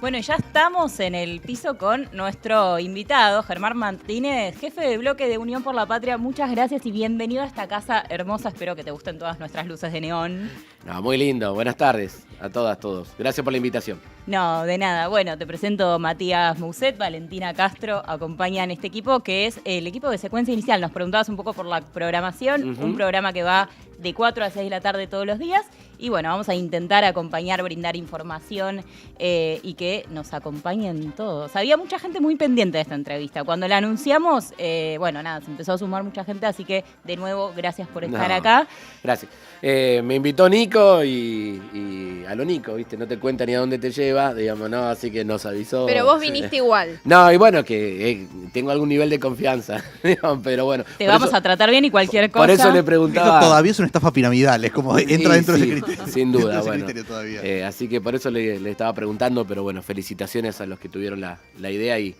Bueno, ya estamos en el piso con nuestro invitado, Germán Martínez, jefe de bloque de Unión por la Patria. Muchas gracias y bienvenido a esta casa hermosa. Espero que te gusten todas nuestras luces de neón. No, muy lindo. Buenas tardes a todas, todos. Gracias por la invitación. No, de nada. Bueno, te presento Matías Mousset, Valentina Castro, acompañan este equipo que es el equipo de Secuencia Inicial. Nos preguntabas un poco por la programación, un programa que va de 4 a 6 de la tarde todos los días. Y bueno, vamos a intentar acompañar, brindar información y que nos acompañen todos. Había mucha gente muy pendiente de esta entrevista. Cuando la anunciamos, bueno, nada, se empezó a sumar mucha gente, así que de nuevo, gracias por estar acá. Gracias. Me invitó Nico y a lo Nico, ¿viste? No te cuenta ni a dónde te lleva, digamos, no, así que nos avisó. Pero vos viniste igual. No, y bueno, que tengo algún nivel de confianza, digamos, pero bueno. Te vamos a tratar bien y cualquier cosa. Por eso le preguntaba. Nico todavía es una estafa piramidal, es como entra dentro de ese criterio. Sin duda, dentro bueno. de ese criterio todavía. Así que por eso le estaba preguntando, pero bueno, felicitaciones a los que tuvieron la idea y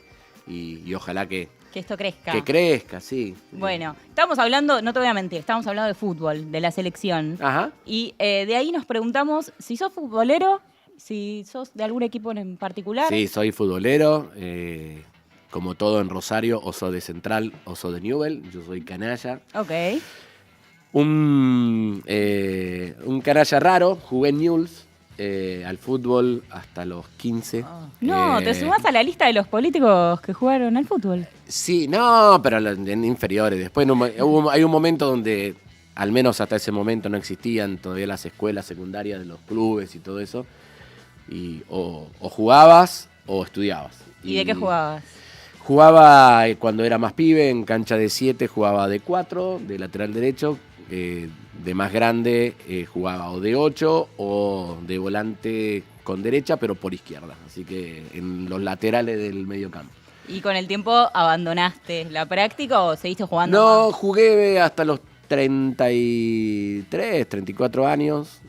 ojalá que esto crezca. Que crezca, sí. Bueno, estamos hablando, no te voy a mentir, estamos hablando de fútbol, de la selección. Ajá. Y de ahí nos preguntamos si sos futbolero, si sos de algún equipo en particular. Sí, soy futbolero, como todo en Rosario, o sos de Central o sos de Newell, yo soy canalla. Ok. Un canalla raro, jugué en Newell's. Al fútbol hasta los 15. No, ¿te sumás a la lista de los políticos que jugaron al fútbol? Sí, no, pero en inferiores. Después hay un momento donde, al menos hasta ese momento, no existían todavía las escuelas secundarias de los clubes y todo eso. Y o jugabas o estudiabas. ¿Y de qué jugabas? Jugaba cuando era más pibe, en cancha de 7, jugaba de 4, de lateral derecho. De más grande jugaba o de 8 o de volante con derecha, pero por izquierda. Así que en los laterales del medio campo. ¿Y con el tiempo abandonaste la práctica o seguiste jugando? No, más? Jugué hasta los 33, 34 años.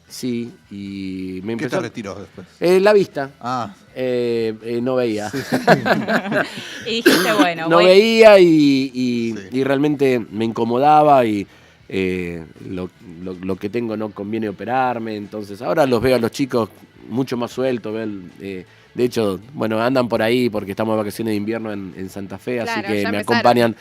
Sí, y me empezó... ¿Qué te retiró después? La vista. No veía. Sí. Y dijiste, bueno, no veía y realmente me incomodaba y lo que tengo no conviene operarme. Entonces ahora los veo a los chicos mucho más sueltos. De hecho, bueno, andan por ahí porque estamos de vacaciones de invierno en Santa Fe, claro, así que me acompañan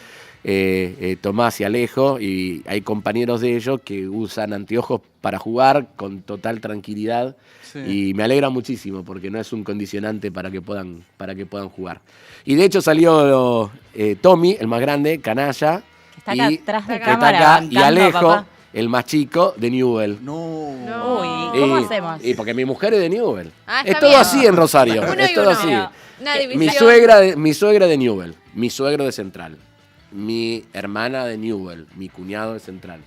Tomás y Alejo, y hay compañeros de ellos que usan anteojos para jugar con total tranquilidad. Sí. Y me alegra muchísimo porque no es un condicionante para que puedan jugar. Y de hecho salió Tommy, el más grande, canalla, que está acá atrás de cámara, está acá, y Alejo, el más chico, de Newell. No. Uy, ¿cómo hacemos? Y porque mi mujer es de Newell. Es todo así en Rosario. Es todo así. Mi suegra de Newell, mi suegro de Central, mi hermana de Newell, mi cuñado de Central.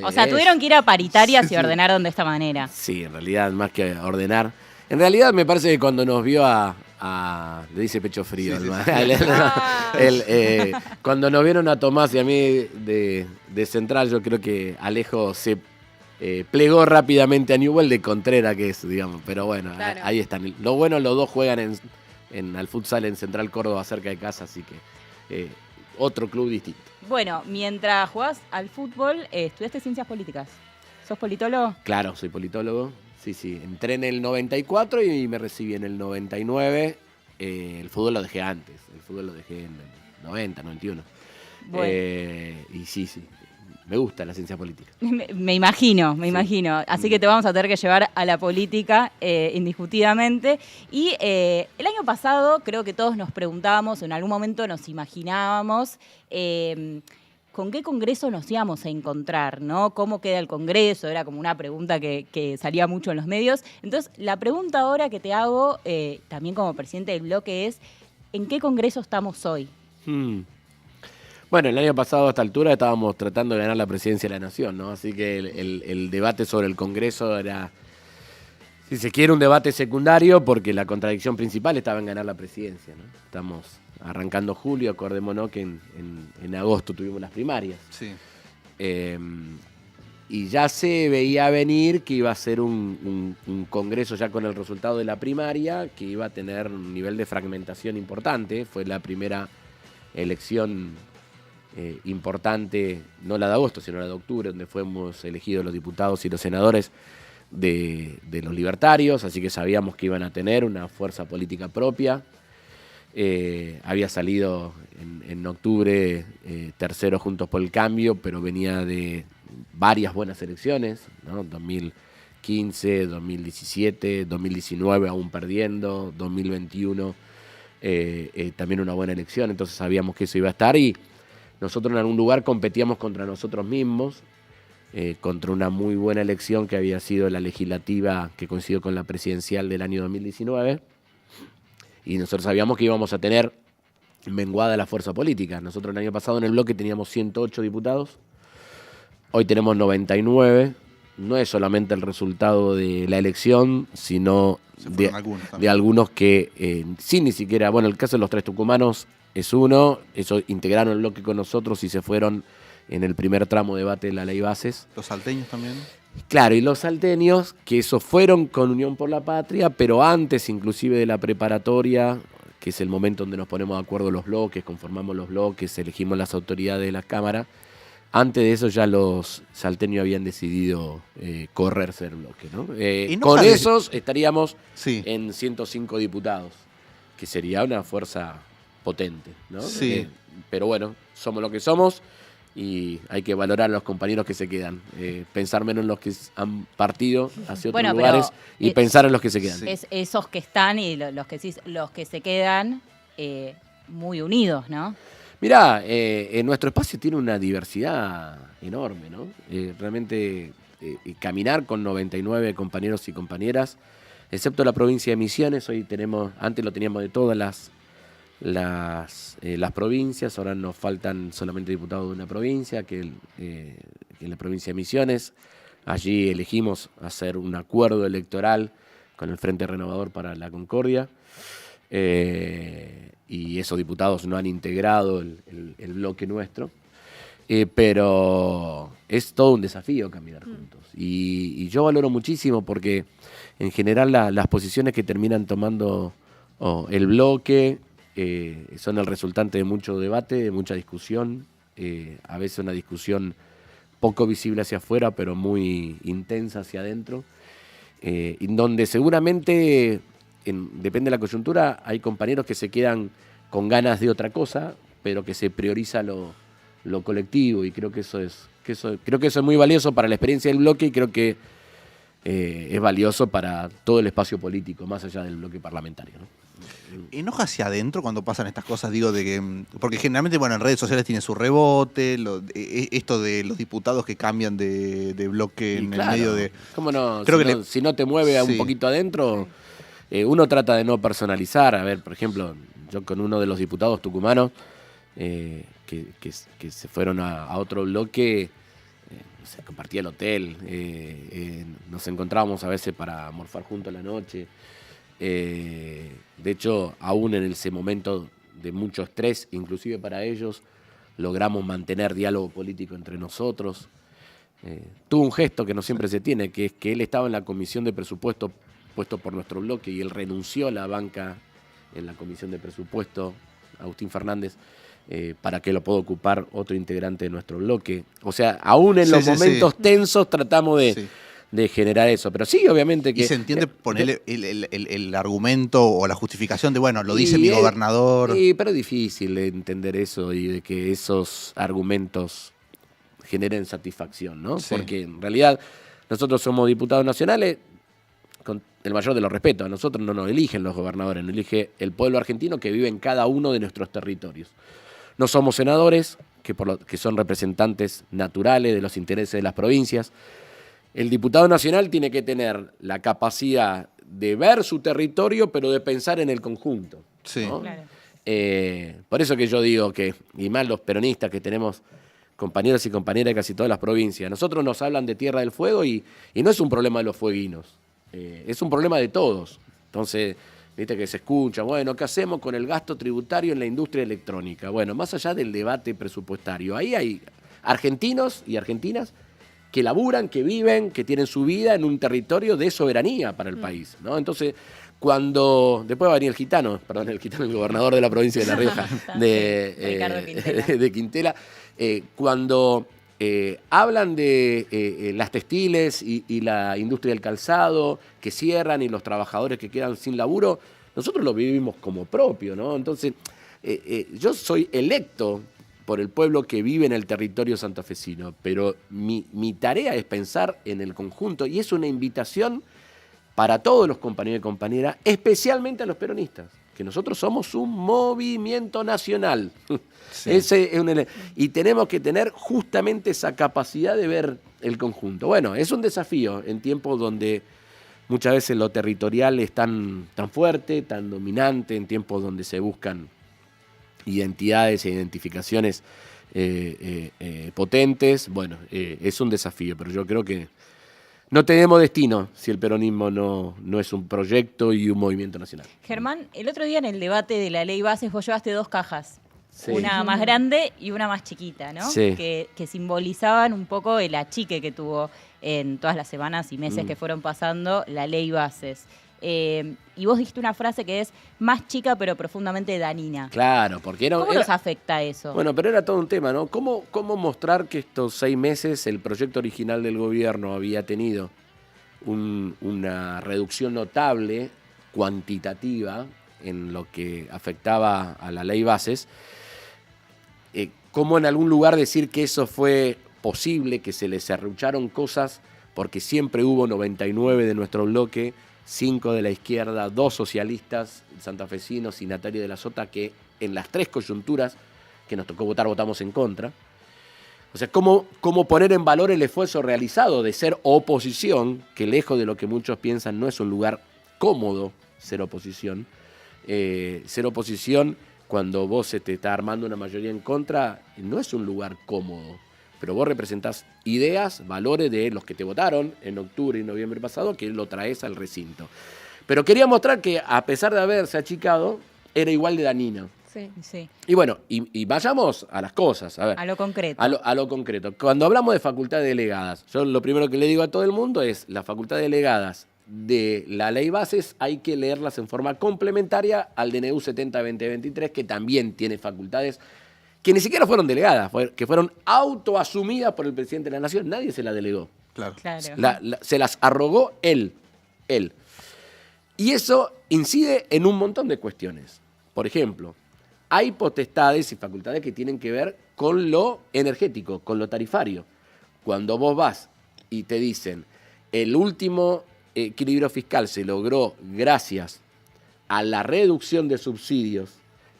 O sea, tuvieron que ir a paritarias y ordenaron de esta manera. Sí, en realidad, más que ordenar. En realidad me parece que cuando nos vio le dice pecho frío. Cuando nos vieron a Tomás y a mí de Central, yo creo que Alejo se plegó rápidamente a Newell de Contrera, que es, digamos. Pero bueno, claro, ahí están. Lo bueno, los dos juegan al futsal en Central Córdoba, cerca de casa, así que otro club distinto. Bueno, mientras jugás al fútbol, estudiaste ciencias políticas. ¿Sos politólogo? Claro, soy politólogo. Sí. Entré en el 94 y me recibí en el 99. El fútbol lo dejé antes. El fútbol lo dejé en el 90, 91. Bueno. Y sí. Me gusta la ciencia política. Me imagino. Así que te vamos a tener que llevar a la política indiscutidamente. Y el año pasado creo que todos nos preguntábamos, en algún momento nos imaginábamos con qué congreso nos íbamos a encontrar, ¿no? ¿Cómo queda el congreso? Era como una pregunta que salía mucho en los medios. Entonces, la pregunta ahora que te hago, también como presidente del bloque, es ¿en qué congreso estamos hoy? Bueno, el año pasado a esta altura estábamos tratando de ganar la presidencia de la Nación, ¿no? Así que el debate sobre el Congreso era, si se quiere, un debate secundario, porque la contradicción principal estaba en ganar la presidencia, ¿no? Estamos arrancando julio, acordémonos que en agosto tuvimos las primarias. Sí. Y ya se veía venir que iba a ser un Congreso ya con el resultado de la primaria, que iba a tener un nivel de fragmentación importante. Fue la primera elección importante, no la de agosto, sino la de octubre, donde fuimos elegidos los diputados y los senadores de los libertarios, así que sabíamos que iban a tener una fuerza política propia. Había salido en octubre tercero Juntos por el Cambio, pero venía de varias buenas elecciones, ¿no? 2015, 2017, 2019 aún perdiendo, 2021 también una buena elección, entonces sabíamos que eso iba a estar y nosotros en algún lugar competíamos contra nosotros mismos, contra una muy buena elección que había sido la legislativa que coincidió con la presidencial del año 2019 y nosotros sabíamos que íbamos a tener menguada la fuerza política. Nosotros el año pasado en el bloque teníamos 108 diputados, hoy tenemos 99. No es solamente el resultado de la elección, sino de algunos que sí ni siquiera, bueno, el caso de los 3 tucumanos es uno, ellos integraron el bloque con nosotros y se fueron en el primer tramo de debate de la ley bases. ¿Los salteños también? Claro, y los salteños, que esos fueron con Unión por la Patria, pero antes inclusive de la preparatoria, que es el momento donde nos ponemos de acuerdo los bloques, conformamos los bloques, elegimos las autoridades de la Cámara. Antes de eso ya los salteños habían decidido correrse el bloque, ¿no? Con esos estaríamos en 105 diputados, que sería una fuerza potente, ¿no? Sí. Pero bueno, somos lo que somos y hay que valorar a los compañeros que se quedan. Pensar menos en los que han partido hacia otros lugares y pensar en los que se quedan. Es esos que están y los que se quedan muy unidos, ¿no? Mirá, nuestro espacio tiene una diversidad enorme, ¿no? Realmente caminar con 99 compañeros y compañeras, excepto la provincia de Misiones, hoy tenemos, antes lo teníamos de todas las provincias, ahora nos faltan solamente diputados de una provincia, que es la provincia de Misiones. Allí elegimos hacer un acuerdo electoral con el Frente Renovador para la Concordia. Y esos diputados no han integrado el bloque nuestro, pero es todo un desafío caminar juntos. Y yo valoro muchísimo porque en general las posiciones que terminan tomando el bloque son el resultante de mucho debate, de mucha discusión, a veces una discusión poco visible hacia afuera, pero muy intensa hacia adentro, en donde seguramente... depende de la coyuntura, hay compañeros que se quedan con ganas de otra cosa, pero que se prioriza lo colectivo y creo que eso es muy valioso para la experiencia del bloque y creo que es valioso para todo el espacio político, más allá del bloque parlamentario, ¿no? ¿Enoja hacia adentro cuando pasan estas cosas? Digo, porque generalmente, bueno, en redes sociales tiene su rebote, esto de los diputados que cambian de bloque en el medio de... ¿Cómo no? Si no te mueve un poquito adentro... uno trata de no personalizar. A ver, por ejemplo, yo con uno de los diputados tucumanos que se fueron a otro bloque, se compartía el hotel, nos encontrábamos a veces para morfar juntos la noche. De hecho, aún en ese momento de mucho estrés, inclusive para ellos, logramos mantener diálogo político entre nosotros. Tuvo un gesto que no siempre se tiene, que es que él estaba en la comisión de presupuesto puesto por nuestro bloque y él renunció a la banca en la comisión de presupuesto, Agustín Fernández, para que lo pueda ocupar otro integrante de nuestro bloque. O sea, aún en los momentos tensos tratamos de generar eso. Pero sí, obviamente que... ¿Y se entiende ponerle el argumento o la justificación de, bueno, lo dice mi gobernador? Pero es difícil de entender eso y de que esos argumentos generen satisfacción, ¿no? Sí. Porque en realidad nosotros somos diputados nacionales, con el mayor de los respetos, a nosotros no nos eligen los gobernadores, nos elige el pueblo argentino que vive en cada uno de nuestros territorios. No somos senadores, que son representantes naturales de los intereses de las provincias. El diputado nacional tiene que tener la capacidad de ver su territorio, pero de pensar en el conjunto, sí, ¿no? Claro. Por eso que yo digo que, y más los peronistas que tenemos compañeros y compañeras de casi todas las provincias, nosotros nos hablan de Tierra del Fuego y no es un problema de los fueguinos. Es un problema de todos. Entonces, viste que se escucha, bueno, ¿qué hacemos con el gasto tributario en la industria electrónica? Bueno, más allá del debate presupuestario, ahí hay argentinos y argentinas que laburan, que viven, que tienen su vida en un territorio de soberanía para el país, ¿no? Entonces, cuando... Después va a venir el gobernador de la provincia de La Rioja, Ricardo Quintela. de Quintela. Cuando hablan de las textiles y la industria del calzado que cierran y los trabajadores que quedan sin laburo. Nosotros lo vivimos como propio, ¿no? Entonces, yo soy electo por el pueblo que vive en el territorio santafesino, pero mi tarea es pensar en el conjunto y es una invitación para todos los compañeros y compañeras, especialmente a los peronistas, que nosotros somos un movimiento nacional. Sí. Y tenemos que tener justamente esa capacidad de ver el conjunto. Bueno, es un desafío en tiempos donde muchas veces lo territorial es tan fuerte, tan dominante, en tiempos donde se buscan identidades e identificaciones potentes. Bueno, es un desafío, pero yo creo que no tenemos destino si el peronismo no es un proyecto y un movimiento nacional. Germán, el otro día en el debate de la ley bases vos llevaste 2 cajas. Sí. Una más grande y una más chiquita, ¿no? Sí. Que simbolizaban un poco el achique que tuvo en todas las semanas y meses que fueron pasando la ley bases. Y vos dijiste una frase que es más chica pero profundamente dañina. Claro, porque ¿Cómo nos afecta eso? Bueno, pero era todo un tema, ¿no? ¿Cómo mostrar que estos 6 meses el proyecto original del gobierno había tenido una reducción notable, cuantitativa, en lo que afectaba a la ley bases? ¿Cómo en algún lugar decir que eso fue posible, que se les serrucharon cosas, porque siempre hubo 99 de nuestro bloque, 5 de la izquierda, 2 socialistas santafesinos y Natalia de la Sota, que en las 3 coyunturas que nos tocó votar, votamos en contra? O sea, ¿cómo poner en valor el esfuerzo realizado de ser oposición, que lejos de lo que muchos piensan no es un lugar cómodo ser oposición? Ser oposición cuando vos se te está armando una mayoría en contra no es un lugar cómodo, pero vos representás ideas, valores de los que te votaron en octubre y noviembre pasado, que lo traes al recinto. Pero quería mostrar que a pesar de haberse achicado, era igual de dañino. Sí. Y bueno, y vayamos a las cosas. A ver, a lo concreto. A lo concreto. Cuando hablamos de facultades delegadas, yo lo primero que le digo a todo el mundo es, las facultades delegadas de la ley bases hay que leerlas en forma complementaria al DNU 70-2023, que también tiene facultades que ni siquiera fueron delegadas, que fueron autoasumidas por el presidente de la Nación. Nadie se las delegó. Claro. Se las arrogó él. Y eso incide en un montón de cuestiones. Por ejemplo, hay potestades y facultades que tienen que ver con lo energético, con lo tarifario. Cuando vos vas y te dicen, el último equilibrio fiscal se logró gracias a la reducción de subsidios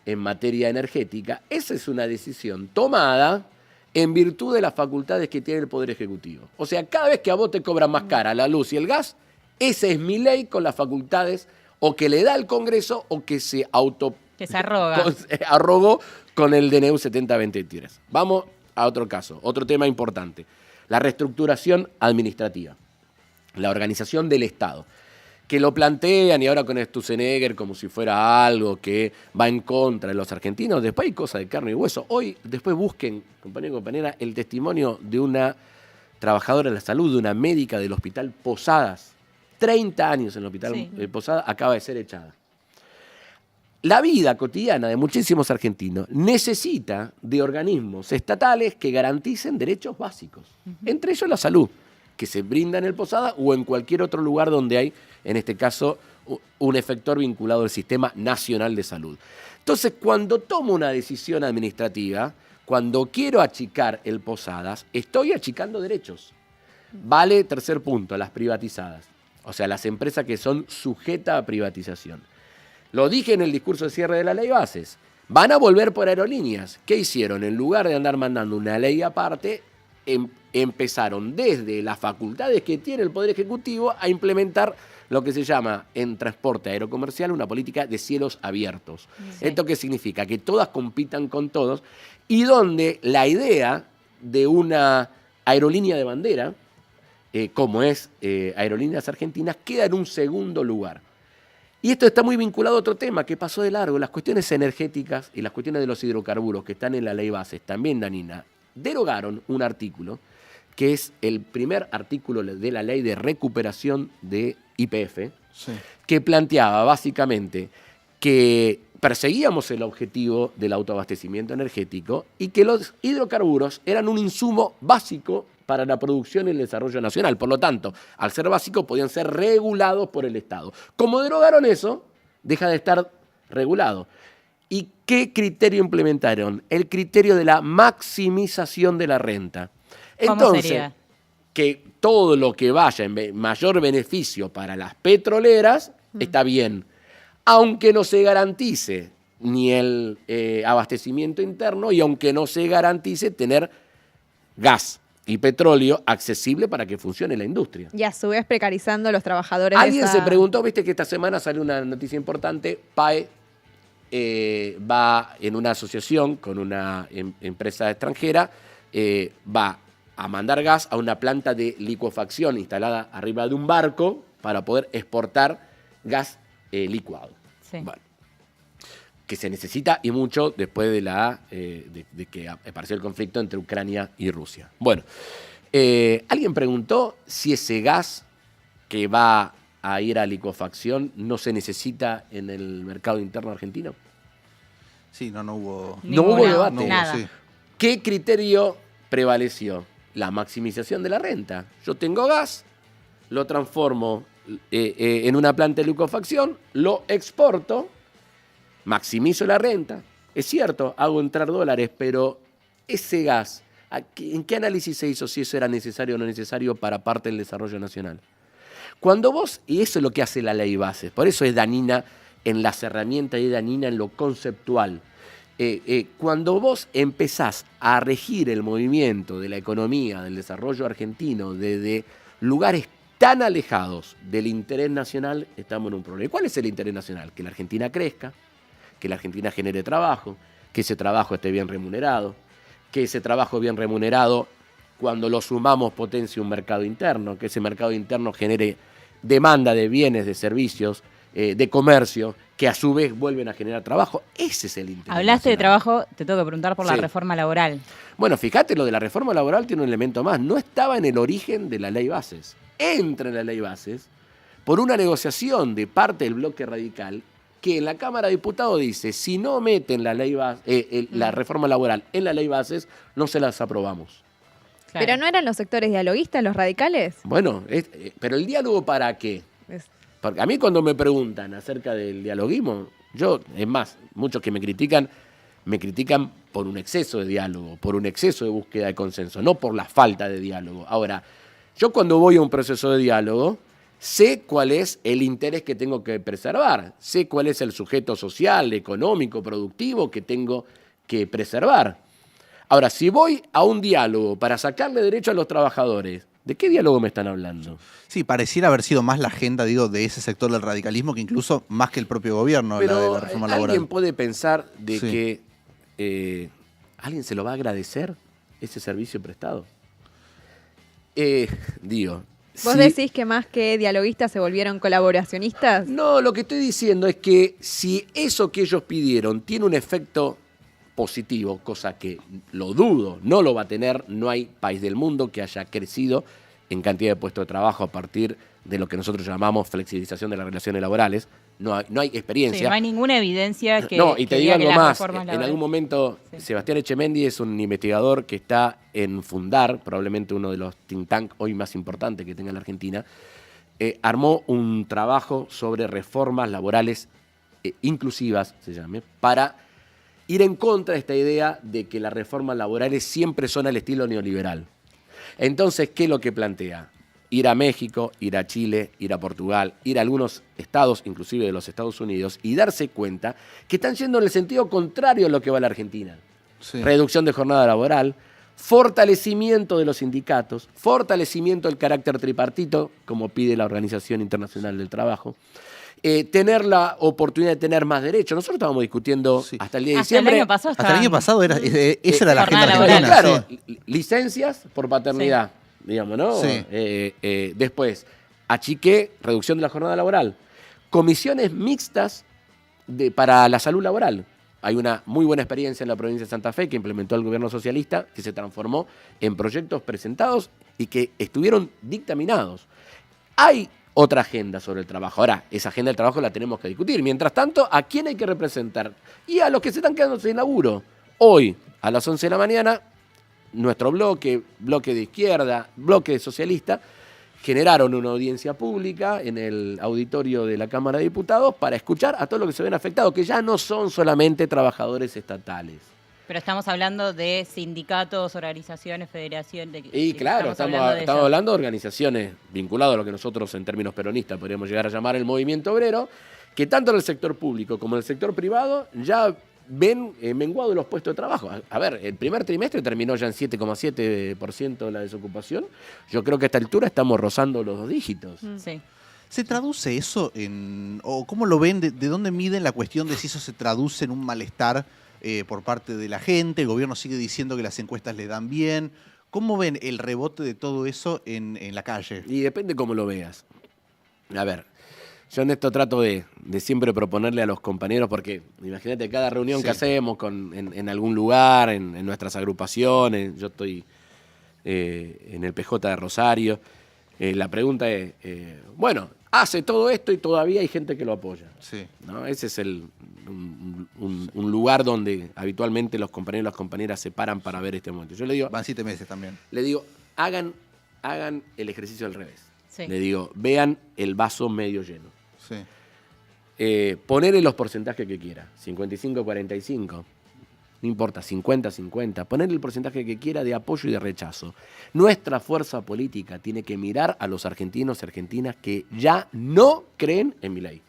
en materia energética, esa es una decisión tomada en virtud de las facultades que tiene el Poder Ejecutivo. O sea, cada vez que a vos te cobran más cara la luz y el gas, esa es mi ley con las facultades o que le da el Congreso o que se arrogó con el DNU 70-23. Vamos a otro caso, otro tema importante. La reestructuración administrativa, la organización del Estado, que lo plantean y ahora con Sturzenegger como si fuera algo que va en contra de los argentinos. Después hay cosas de carne y hueso. Hoy, después busquen, compañero y compañera, el testimonio de una trabajadora de la salud, de una médica del Hospital Posadas. 30 años en el Hospital Posadas, acaba de ser echada. La vida cotidiana de muchísimos argentinos necesita de organismos estatales que garanticen derechos básicos, entre ellos la salud, que se brinda en el Posada o en cualquier otro lugar donde hay, en este caso, un efector vinculado al Sistema Nacional de Salud. Entonces, cuando tomo una decisión administrativa, cuando quiero achicar el Posadas, estoy achicando derechos. Vale, tercer punto, las privatizadas, o sea, las empresas que son sujetas a privatización. Lo dije en el discurso de cierre de la ley bases. Van a volver por aerolíneas. ¿Qué hicieron? En lugar de andar mandando una ley aparte, empezaron desde las facultades que tiene el Poder Ejecutivo a implementar lo que se llama en transporte aerocomercial una política de cielos abiertos. Sí. ¿Esto qué significa? Que todas compitan con todos y donde la idea de una aerolínea de bandera, como es Aerolíneas Argentinas, queda en un segundo lugar. Y esto está muy vinculado a otro tema que pasó de largo, las cuestiones energéticas y las cuestiones de los hidrocarburos que están en la ley bases, también danina, derogaron un artículo que es el primer artículo de la ley de recuperación de YPF, que planteaba básicamente que perseguíamos el objetivo del autoabastecimiento energético y que los hidrocarburos eran un insumo básico para la producción y el desarrollo nacional. Por lo tanto, al ser básicos, podían ser regulados por el Estado. Como derogaron eso, deja de estar regulado. ¿Y qué criterio implementaron? El criterio de la maximización de la renta. ¿Cómo Entonces, sería? que todo lo que vaya en mayor beneficio para las petroleras está bien, aunque no se garantice ni el abastecimiento interno y aunque no se garantice tener gas y petróleo accesible para que funcione la industria. Y a su vez precarizando a los trabajadores. Alguien se preguntó, viste que esta semana salió una noticia importante, PAE va en una asociación con una empresa extranjera, va a mandar gas a una planta de licuefacción instalada arriba de un barco para poder exportar gas licuado. Sí. Bueno, que se necesita y mucho después de que apareció el conflicto entre Ucrania y Rusia. Bueno, alguien preguntó si ese gas que va a ir a licuefacción no se necesita en el mercado interno argentino. Sí, no hubo... No hubo debate. No hubo, Nada. sí. ¿Qué criterio prevaleció? La maximización de la renta. Yo tengo gas, lo transformo en una planta de licuefacción, lo exporto, maximizo la renta. Es cierto, hago entrar dólares, pero ese gas, ¿en qué análisis se hizo si eso era necesario o no necesario para parte del desarrollo nacional? Cuando vos, y eso es lo que hace la ley bases, por eso es dañina en las herramientas y es dañina en lo conceptual. Cuando vos empezás a regir el movimiento de la economía, del desarrollo argentino, desde lugares tan alejados del interés nacional, estamos en un problema. ¿Y cuál es el interés nacional? Que la Argentina crezca, que la Argentina genere trabajo, que ese trabajo esté bien remunerado, que ese trabajo bien remunerado, cuando lo sumamos, potencie un mercado interno, que ese mercado interno genere demanda de bienes, de servicios, de comercio, que a su vez vuelven a generar trabajo. Ese es el interés Hablaste de nacional. trabajo, te tengo que preguntar por la Sí. reforma laboral. Bueno, fíjate, lo de la reforma laboral tiene un elemento más. No estaba en el origen de la ley bases. Entra en la ley bases por una negociación de parte del bloque radical que en la Cámara de Diputados dice, si no meten la la reforma laboral en la ley bases, no se las aprobamos. Claro. ¿Pero no eran los sectores dialoguistas, los radicales? Bueno, pero ¿el diálogo para qué? Porque a mí cuando me preguntan acerca del dialoguismo, es más, muchos que me critican por un exceso de diálogo, por un exceso de búsqueda de consenso, no por la falta de diálogo. Ahora, yo cuando voy a un proceso de diálogo, sé cuál es el interés que tengo que preservar, sé cuál es el sujeto social, económico, productivo que tengo que preservar. Ahora, si voy a un diálogo para sacarle derecho a los trabajadores, ¿de qué diálogo me están hablando? Sí, pareciera haber sido más la agenda, de ese sector del radicalismo que incluso más que el propio gobierno, Pero la de la reforma laboral. ¿alguien puede pensar de Sí. que alguien se lo va a agradecer ese servicio prestado? ¿Vos sí. decís que más que dialoguistas se volvieron colaboracionistas? No, lo que estoy diciendo es que si eso que ellos pidieron tiene un efecto positivo, cosa que lo dudo, no lo va a tener, no hay país del mundo que haya crecido en cantidad de puestos de trabajo a partir de lo que nosotros llamamos flexibilización de las relaciones laborales, no hay experiencia. Sí, no hay ninguna evidencia que No, y te que digo diga que algo las más. reformas En laborales- algún momento, Sí. Sebastián Echemendi es un investigador que está en Fundar, probablemente uno de los think tank hoy más importantes que tenga la Argentina, armó un trabajo sobre reformas laborales inclusivas, se llame, para ir en contra de esta idea de que las reformas laborales siempre son al estilo neoliberal. Entonces, ¿qué es lo que plantea? Ir a México, ir a Chile, ir a Portugal, ir a algunos estados, inclusive de los Estados Unidos, y darse cuenta que están yendo en el sentido contrario a lo que va la Argentina. Sí. Reducción de jornada laboral, fortalecimiento de los sindicatos, fortalecimiento del carácter tripartito, como pide la Organización Internacional del Trabajo, tener la oportunidad de tener más derechos. Nosotros estábamos discutiendo Sí. hasta el día de Hasta el diciembre. año pasado Hasta el año pasado esa era la jornada agenda laboral. argentina. Claro, sí. licencias por paternidad, digamos, ¿no? Sí. Después, achique, reducción de la jornada laboral. Comisiones mixtas para la salud laboral. Hay una muy buena experiencia en la provincia de Santa Fe que implementó el gobierno socialista, que se transformó en proyectos presentados y que estuvieron dictaminados. Hay otra agenda sobre el trabajo. Ahora, esa agenda del trabajo la tenemos que discutir. Mientras tanto, ¿a quién hay que representar? Y a los que se están quedando sin laburo. Hoy, a las 11 de la mañana, nuestro bloque de izquierda, bloque socialista, generaron una audiencia pública en el auditorio de la Cámara de Diputados para escuchar a todos los que se ven afectados, que ya no son solamente trabajadores estatales. Pero estamos hablando de sindicatos, organizaciones, federaciones. Y claro, estamos hablando de organizaciones vinculadas a lo que nosotros en términos peronistas podríamos llegar a llamar el movimiento obrero, que tanto en el sector público como en el sector privado ya ven menguados los puestos de trabajo. A ver, el primer trimestre terminó ya en 7,7% la desocupación. Yo creo que a esta altura estamos rozando los 2 dígitos. Sí. ¿Se traduce eso o cómo lo ven? ¿De dónde miden la cuestión de si eso se traduce en un malestar por parte de la gente? El gobierno sigue diciendo que las encuestas le dan bien. ¿Cómo ven el rebote de todo eso en la calle? Y depende cómo lo veas. A ver, yo en esto trato de siempre proponerle a los compañeros, porque imagínate cada reunión que hacemos en algún lugar, en nuestras agrupaciones, yo estoy en el PJ de Rosario, la pregunta es, bueno, hace todo esto y todavía hay gente que lo apoya. Sí. ¿No? Ese es un lugar donde habitualmente los compañeros y las compañeras se paran para ver este momento. Yo le digo, van 7 meses también. Le digo, hagan el ejercicio al revés. Sí. Le digo, vean el vaso medio lleno. Sí. Ponerle los porcentajes que quiera, 55-45, no importa, 50-50, ponerle el porcentaje que quiera de apoyo y de rechazo. Nuestra fuerza política tiene que mirar a los argentinos y argentinas que ya no creen en Milei.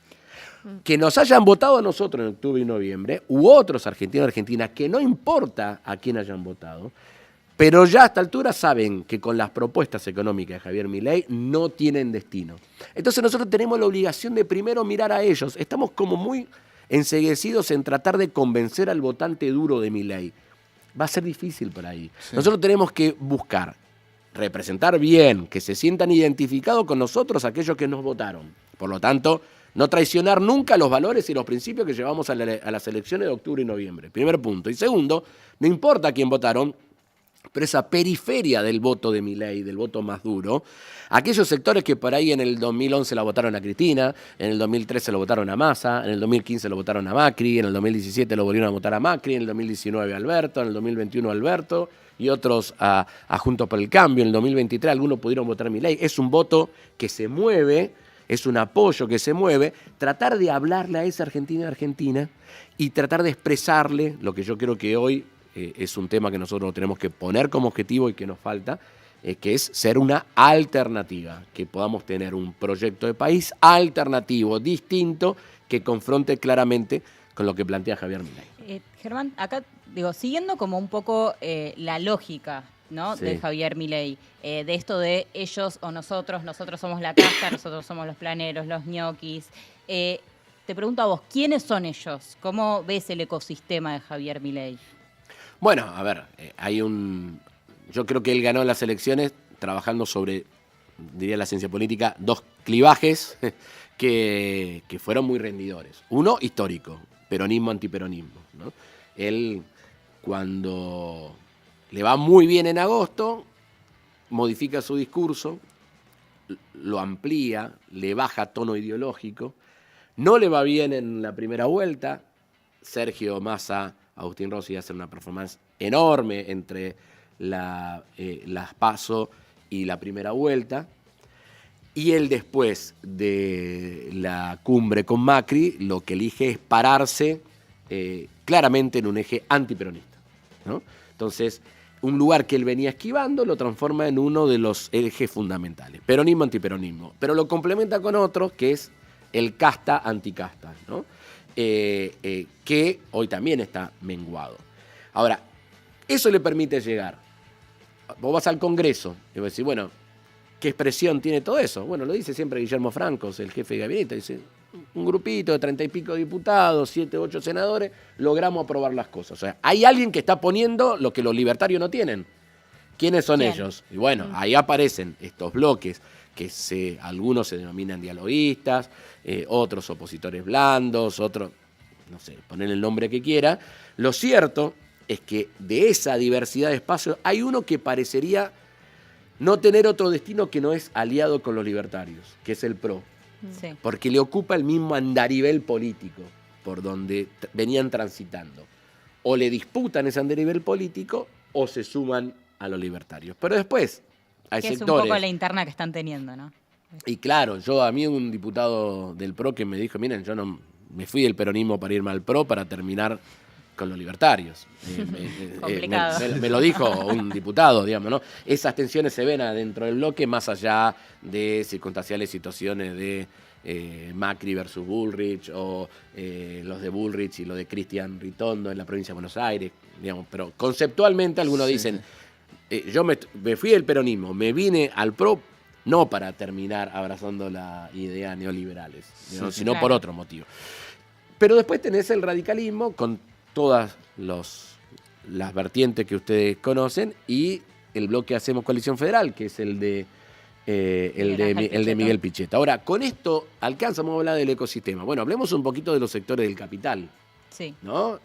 Que nos hayan votado a nosotros en octubre y noviembre, u otros argentinos y argentinas, que no importa a quién hayan votado, pero ya a esta altura saben que con las propuestas económicas de Javier Milei no tienen destino. Entonces nosotros tenemos la obligación de primero mirar a ellos. Estamos como muy enceguecidos en tratar de convencer al votante duro de Milei. Va a ser difícil por ahí. Sí. Nosotros tenemos que buscar, representar bien, que se sientan identificados con nosotros aquellos que nos votaron. Por lo tanto, no traicionar nunca los valores y los principios que llevamos a las elecciones de octubre y noviembre. Primer punto. Y segundo, no importa a quién votaron, pero esa periferia del voto de Milei, del voto más duro, aquellos sectores que por ahí en el 2011 la votaron a Cristina, en el 2013 lo votaron a Massa, en el 2015 lo votaron a Macri, en el 2017 lo volvieron a votar a Macri, en el 2019 a Alberto, en el 2021 a Alberto y otros a Juntos por el Cambio. En el 2023 algunos pudieron votar a Milei. Es un voto que se mueve, es un apoyo que se mueve. Tratar de hablarle a esa Argentina y tratar de expresarle lo que yo creo que hoy es un tema que nosotros tenemos que poner como objetivo y que nos falta, que es ser una alternativa, que podamos tener un proyecto de país alternativo, distinto, que confronte claramente con lo que plantea Javier Milei. Germán, acá digo, siguiendo como un poco la lógica, ¿no? Sí. De Javier Milei, de esto de ellos o nosotros somos la casta, nosotros somos los planeros, los ñoquis. Te pregunto a vos, ¿quiénes son ellos? ¿Cómo ves el ecosistema de Javier Milei? Bueno, a ver, yo creo que él ganó las elecciones trabajando sobre, diría la ciencia política, 2 clivajes que fueron muy rendidores. Uno, histórico, peronismo, antiperonismo, ¿no? Él, cuando le va muy bien en agosto, modifica su discurso, lo amplía, le baja tono ideológico, no le va bien en la primera vuelta, Sergio Massa, Agustín Rossi hace una performance enorme entre las PASO y la primera vuelta. Y él, después de la cumbre con Macri, lo que elige es pararse claramente en un eje antiperonista, ¿no? Entonces, un lugar que él venía esquivando lo transforma en uno de los ejes fundamentales. Peronismo, antiperonismo. Pero lo complementa con otro, que es el casta, anticasta, ¿no? Que hoy también está menguado. Ahora, eso le permite llegar. Vos vas al Congreso y vos decís, bueno, ¿qué expresión tiene todo eso? Bueno, lo dice siempre Guillermo Francos, el jefe de gabinete, dice, un grupito de 30 y pico diputados, 7, 8 senadores, logramos aprobar las cosas. O sea, hay alguien que está poniendo lo que los libertarios no tienen. ¿Quiénes son ellos? Y bueno, ahí aparecen estos bloques que algunos se denominan dialoguistas, otros opositores blandos, otros, no sé, poner el nombre que quiera. Lo cierto es que de esa diversidad de espacios hay uno que parecería no tener otro destino que no es aliado con los libertarios, que es el PRO. Sí. Porque le ocupa el mismo andarivel político por donde venían transitando. O le disputan ese andarivel político o se suman a los libertarios. Pero después hay que sectores... es un poco la interna que están teniendo, ¿no? Y claro, a mí un diputado del PRO que me dijo, miren, yo no me fui del peronismo para irme al PRO para terminar con los libertarios. Complicado. Me lo dijo un diputado, digamos, ¿no? Esas tensiones se ven adentro del bloque más allá de circunstanciales situaciones de Macri versus Bullrich o los de Bullrich y lo de Cristian Ritondo en la provincia de Buenos Aires, digamos. Pero conceptualmente algunos dicen, yo me fui del peronismo, me vine al PRO no para terminar abrazando la idea neoliberales, sino por otro motivo. Pero después tenés el radicalismo con todas las vertientes que ustedes conocen y el bloque Hacemos Coalición Federal, que es el de Miguel Pichetto. Ahora, con esto alcanzamos a hablar del ecosistema. Bueno, hablemos un poquito de los sectores del capital. Sí. ¿No?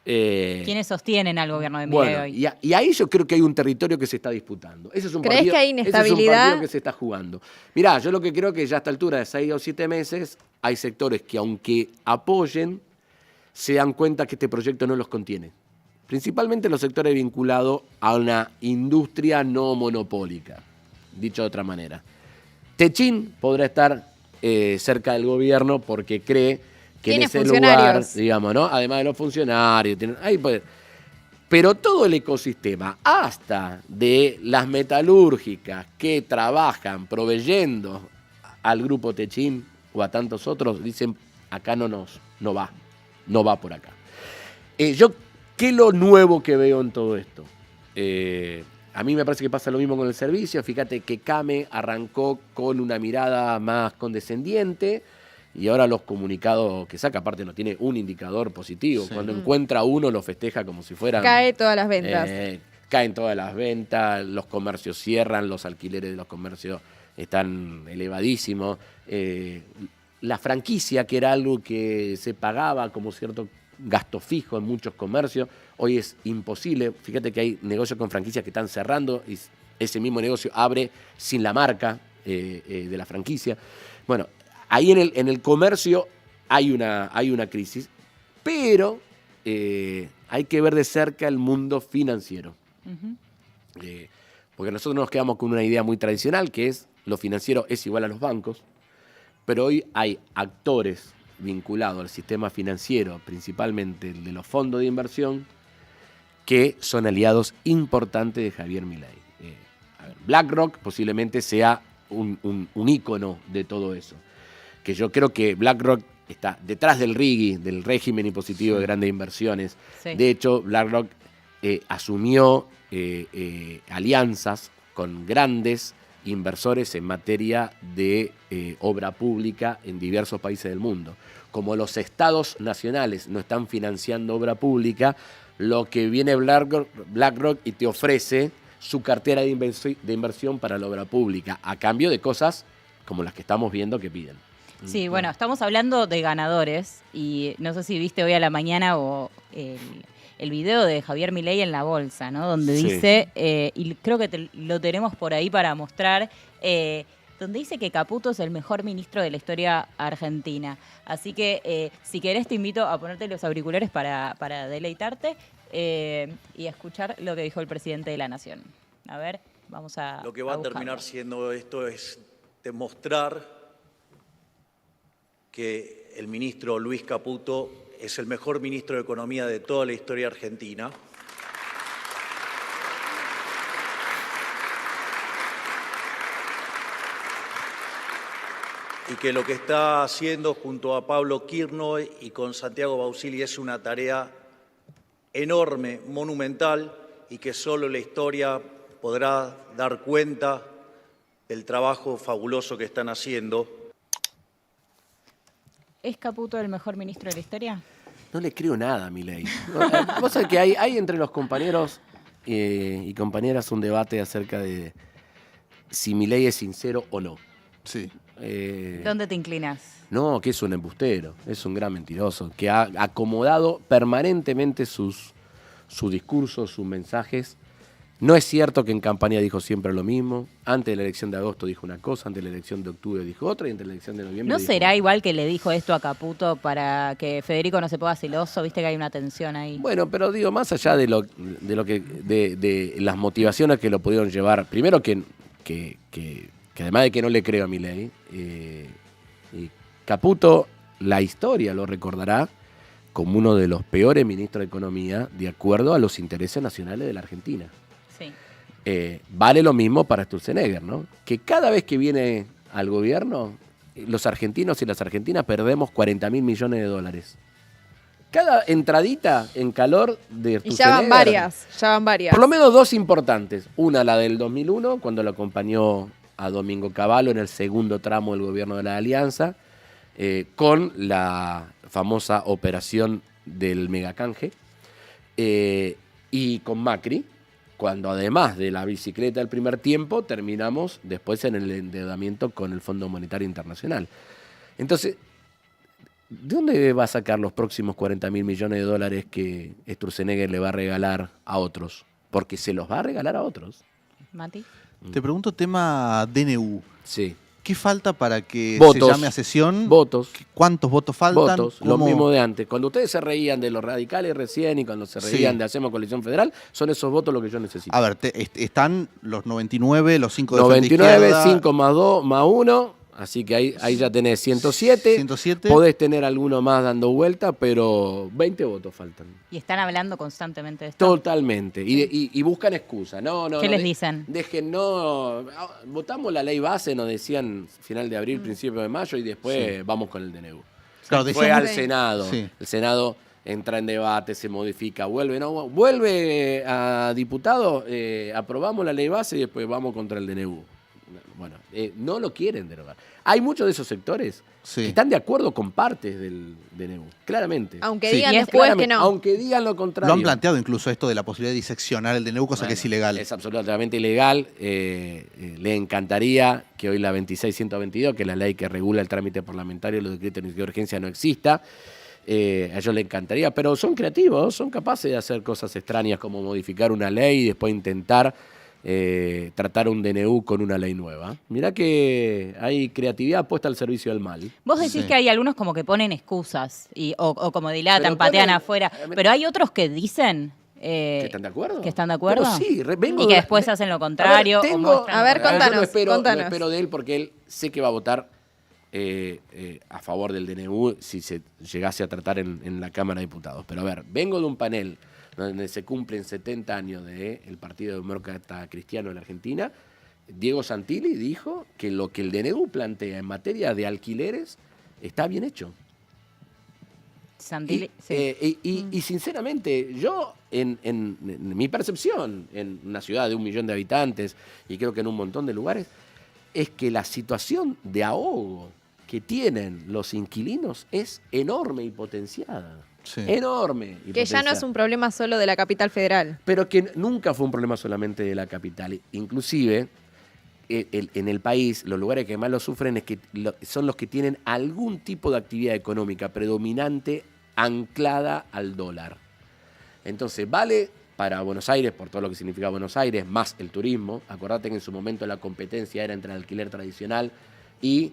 ¿Quiénes sostienen al gobierno de Milei hoy? Y ahí yo creo que hay un territorio que se está disputando. Ese es un ¿Crees partido, que hay ese es un inestabilidad? partido que se está jugando. Mirá, yo lo que creo que ya a esta altura de 6 o 7 meses hay sectores que aunque apoyen, se dan cuenta que este proyecto no los contiene. Principalmente los sectores vinculados a una industria no monopólica, dicho de otra manera. Techín podrá estar cerca del gobierno porque cree que en ese lugar, digamos, ¿no? Además de los funcionarios, pero todo el ecosistema, hasta de las metalúrgicas que trabajan proveyendo al grupo Techín o a tantos otros, dicen, acá no va por acá. ¿Qué es lo nuevo que veo en todo esto? A mí me parece que pasa lo mismo con el servicio. Fíjate que Came arrancó con una mirada más condescendiente y ahora los comunicados que saca, aparte no tiene un indicador positivo. Sí. Cuando encuentra uno lo festeja como si fueran... Cae todas las ventas. Caen todas las ventas, los comercios cierran, los alquileres de los comercios están elevadísimos. La franquicia, que era algo que se pagaba como cierto gasto fijo en muchos comercios, hoy es imposible. Fíjate que hay negocios con franquicias que están cerrando y ese mismo negocio abre sin la marca de la franquicia. Bueno, ahí en el comercio hay una crisis, pero hay que ver de cerca el mundo financiero. Uh-huh. Porque nosotros nos quedamos con una idea muy tradicional, que es lo financiero es igual a los bancos, pero hoy hay actores vinculados al sistema financiero, principalmente el de los fondos de inversión, que son aliados importantes de Javier Milei. BlackRock posiblemente sea un ícono de todo eso. Que yo creo que BlackRock está detrás del RIGI, del régimen impositivo de grandes inversiones. Sí. De hecho, BlackRock asumió alianzas con grandes inversores en materia de obra pública en diversos países del mundo. Como los estados nacionales no están financiando obra pública, lo que viene BlackRock y te ofrece su cartera de inversión para la obra pública, a cambio de cosas como las que estamos viendo que piden. Sí, bueno, estamos hablando de ganadores y no sé si viste hoy a la mañana o el video de Javier Milei en la bolsa, ¿no? Donde dice, y creo que lo tenemos por ahí para mostrar, donde dice que Caputo es el mejor ministro de la historia argentina. Así que si querés te invito a ponerte los auriculares para deleitarte y a escuchar lo que dijo el presidente de la Nación. A ver, vamos a... Lo que va a terminar siendo esto es demostrar que el ministro Luis Caputo es el mejor ministro de Economía de toda la historia argentina. Y que lo que está haciendo junto a Pablo Kirchner y con Santiago Bausili es una tarea enorme, monumental, y que solo la historia podrá dar cuenta del trabajo fabuloso que están haciendo. ¿Es Caputo el mejor ministro de la historia? No le creo nada a Milei. Vos sabés que hay entre los compañeros y compañeras un debate acerca de si Milei es sincero o no. Sí. ¿Dónde te inclinas? No, que es un embustero, es un gran mentiroso, que ha acomodado permanentemente sus discursos, sus mensajes No es cierto que en campaña dijo siempre lo mismo. Antes de la elección de agosto dijo una cosa, antes de la elección de octubre dijo otra y antes de la elección de noviembre ¿No dijo será otra. igual que le dijo esto a Caputo para que Federico no se ponga celoso? Viste que hay una tensión ahí. Bueno, pero digo, más allá de las motivaciones que lo pudieron llevar, primero que además de que no le creo a Milei, Caputo, la historia lo recordará como uno de los peores ministros de Economía de acuerdo a los intereses nacionales de la Argentina. Sí. Vale lo mismo para Sturzenegger, ¿no? Que cada vez que viene al gobierno, los argentinos y las argentinas perdemos 40.000 millones de dólares. Cada entradita en calor de Y Sturzenegger. ya van varias. Por lo menos dos importantes. Una, la del 2001, cuando lo acompañó a Domingo Cavallo en el segundo tramo del gobierno de la Alianza, con la famosa operación del megacanje, y con Macri, cuando además de la bicicleta del primer tiempo, terminamos después en el endeudamiento con el Fondo Monetario Internacional. Entonces, ¿de dónde va a sacar los próximos 40.000 millones de dólares que Sturzenegger le va a regalar a otros? Porque se los va a regalar a otros. Mati. Te pregunto tema DNU. Sí. ¿Qué falta para que Votos. se llame a sesión? Votos. ¿Cuántos votos faltan? Votos, lo mismo de antes. Cuando ustedes se reían de los radicales recién y cuando se reían de Hacemos Coalición Federal, son esos votos los que yo necesito. A ver, están los 99, los 5 de 99, Frente Izquierda, 5 más 2 más 1, así que ahí ya tenés 107. 107. Podés tener alguno más dando vuelta, pero 20 votos faltan. Y están hablando constantemente de esto. Totalmente. Y buscan excusa. No, ¿Qué les dicen? Dejen, votamos la ley base, nos decían final de abril, principio de mayo, y después vamos con el DNU. Claro, Fue decían- al Senado. Sí. El Senado entra en debate, se modifica, vuelve a diputado, aprobamos la ley base y después vamos contra el DNU. Bueno, no lo quieren derogar. Hay muchos de esos sectores Sí. que están de acuerdo con partes del DNU, claramente. Aunque Sí. digan Y es después que Claramente, no. aunque digan lo contrario. Lo han planteado incluso esto de la posibilidad de diseccionar el DNU, cosa que es ilegal. Es absolutamente ilegal. Le encantaría que hoy la 26.122, que es la ley que regula el trámite parlamentario y los decretos de urgencia, no exista. A ellos les encantaría, pero son creativos, son capaces de hacer cosas extrañas como modificar una ley y después intentar tratar un DNU con una ley nueva. Mirá que hay creatividad puesta al servicio del mal. Vos decís Sí. que hay algunos como que ponen excusas o como dilatan, Pero patean ponen- afuera. Pero hay otros que dicen ¿Que están de acuerdo? que están de acuerdo. Pero sí, vengo Y que de- después hacen lo contrario. A ver, o muestran A ver, lo contrario. contanos, yo no contanos. espero de él porque él sé que va a votar a favor del DNU si se llegase a tratar en la Cámara de Diputados. Pero a ver, vengo de un panel donde se cumplen 70 años del Partido Demócrata Cristiano en la Argentina. Diego Santilli dijo que lo que el DNU plantea en materia de alquileres está bien hecho. Santilli, sí. Y sinceramente, yo, en mi percepción, en una ciudad de 1 millón de habitantes y creo que en un montón de lugares, es que la situación de ahogo que tienen los inquilinos es enorme y potenciada. Sí. Enorme. Y Que ya no es potenciada. un problema solo de la capital federal. Pero que nunca fue un problema solamente de la capital. Inclusive, en el país, los lugares que más lo sufren es que son los que tienen algún tipo de actividad económica predominante anclada al dólar. Entonces, vale para Buenos Aires, por todo lo que significa Buenos Aires, más el turismo. Acordate que en su momento la competencia era entre el alquiler tradicional y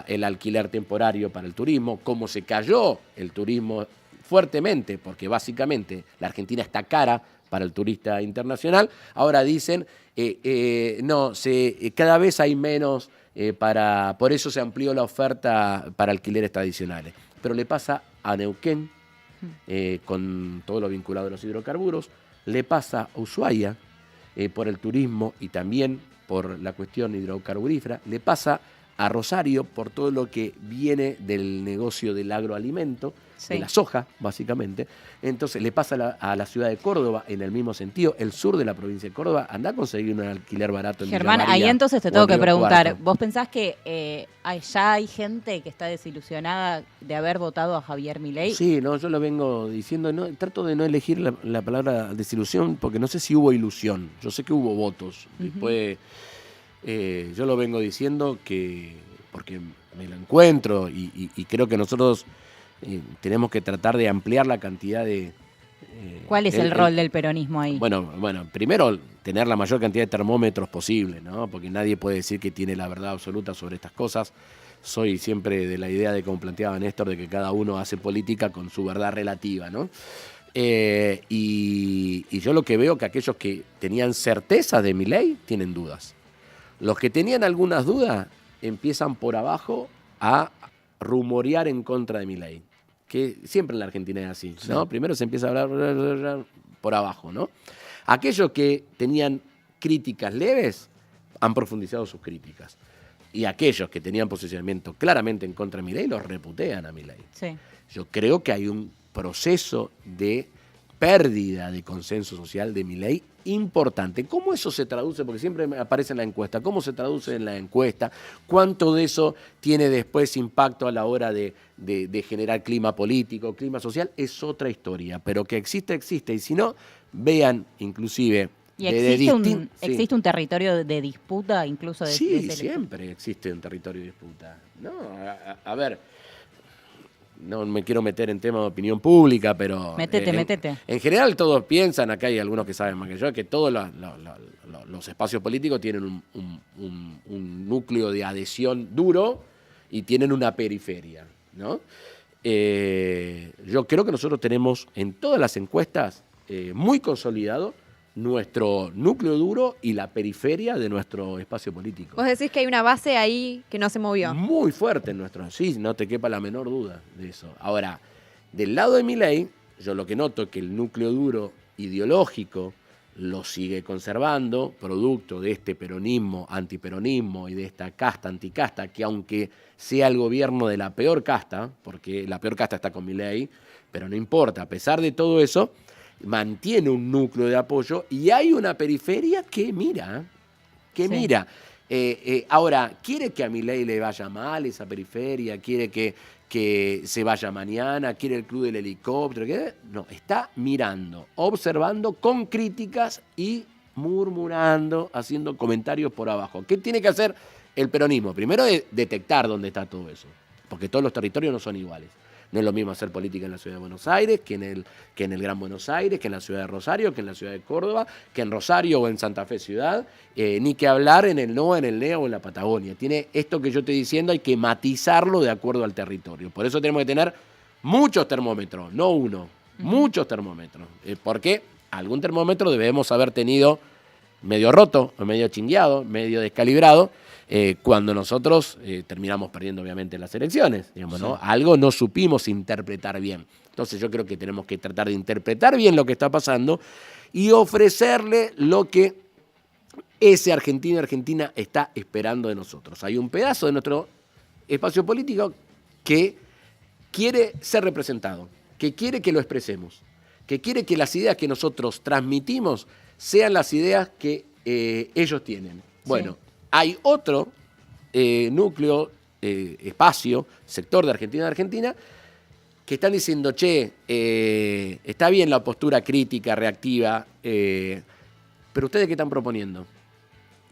el alquiler temporario para el turismo. Cómo se cayó el turismo fuertemente, porque básicamente la Argentina está cara para el turista internacional. Ahora dicen, cada vez hay menos, por eso se amplió la oferta para alquileres tradicionales. Pero le pasa a Neuquén, con todo lo vinculado a los hidrocarburos, le pasa a Ushuaia, por el turismo y también por la cuestión hidrocarburífera, le pasa a Rosario por todo lo que viene del negocio del agroalimento, Sí. de la soja, básicamente. Entonces le pasa a la ciudad de Córdoba en el mismo sentido, el sur de la provincia de Córdoba, anda a conseguir un alquiler barato en Germán, Villa ahí María entonces te o tengo en que Río preguntar, Cuarto. ¿vos pensás que ya hay gente que está desilusionada de haber votado a Javier Milei? Sí, no, yo lo vengo diciendo, trato de no elegir la palabra desilusión porque no sé si hubo ilusión, yo sé que hubo votos. Después yo lo vengo diciendo porque me lo encuentro y creo que nosotros tenemos que tratar de ampliar la cantidad de ¿Cuál es el rol del peronismo ahí? Bueno, primero tener la mayor cantidad de termómetros posible, ¿no? Porque nadie puede decir que tiene la verdad absoluta sobre estas cosas. Soy siempre de la idea de, como planteaba Néstor, de que cada uno hace política con su verdad relativa, ¿no? Y yo lo que veo que aquellos que tenían certeza de Milei tienen dudas. Los que tenían algunas dudas empiezan por abajo a rumorear en contra de Milei. Que siempre en la Argentina es así, ¿no? Sí. Primero se empieza a hablar por abajo, ¿no? Aquellos que tenían críticas leves han profundizado sus críticas. Y aquellos que tenían posicionamiento claramente en contra de Milei los reputean a Milei. Sí. Yo creo que hay un proceso de pérdida de consenso social de Milei importante. ¿Cómo eso se traduce? Porque siempre aparece en la encuesta. ¿Cómo se traduce en la encuesta? ¿Cuánto de eso tiene después impacto a la hora de generar clima político, clima social? Es otra historia, pero que existe, existe. Y si no, vean inclusive... ¿Y existe un territorio de disputa incluso? Sí, siempre existe un territorio de disputa. No, a ver... No me quiero meter en temas de opinión pública, pero... Métete. En general todos piensan, acá hay algunos que saben más que yo, que todos los espacios políticos tienen un núcleo de adhesión duro y tienen una periferia, ¿no? Yo creo que nosotros tenemos en todas las encuestas muy consolidado nuestro núcleo duro y la periferia de nuestro espacio político. Vos decís que hay una base ahí que no se movió. Muy fuerte en nuestro, sí, no te quepa la menor duda de eso. Ahora, del lado de Milei, yo lo que noto es que el núcleo duro ideológico lo sigue conservando, producto de este peronismo, antiperonismo y de esta casta, anticasta, que aunque sea el gobierno de la peor casta, porque la peor casta está con Milei, pero no importa, a pesar de todo eso, mantiene un núcleo de apoyo y hay una periferia que mira, mira. Ahora, ¿quiere que a Milei le vaya mal esa periferia? ¿Quiere que se vaya mañana? ¿Quiere el club del helicóptero? ¿Qué? No, está mirando, observando con críticas y murmurando, haciendo comentarios por abajo. ¿Qué tiene que hacer el peronismo? Primero, detectar dónde está todo eso, porque todos los territorios no son iguales. No es lo mismo hacer política en la ciudad de Buenos Aires que en el Gran Buenos Aires, que en la ciudad de Rosario, que en la ciudad de Córdoba, que en Rosario o en Santa Fe ciudad, ni que hablar en el NOA, en el NEA o en la Patagonia. Tiene esto que yo estoy diciendo, hay que matizarlo de acuerdo al territorio. Por eso tenemos que tener muchos termómetros, no uno, muchos termómetros. Porque algún termómetro debemos haber tenido medio roto, o medio chingueado, medio descalibrado, cuando nosotros terminamos perdiendo obviamente las elecciones, digamos, ¿no? Algo no supimos interpretar bien. Entonces yo creo que tenemos que tratar de interpretar bien lo que está pasando y ofrecerle lo que ese argentino y argentina está esperando de nosotros. Hay un pedazo de nuestro espacio político que quiere ser representado, que quiere que lo expresemos, que quiere que las ideas que nosotros transmitimos sean las ideas que ellos tienen. Bueno, hay otro núcleo, espacio, sector de Argentina, que están diciendo, está bien la postura crítica, reactiva, pero ¿ustedes qué están proponiendo?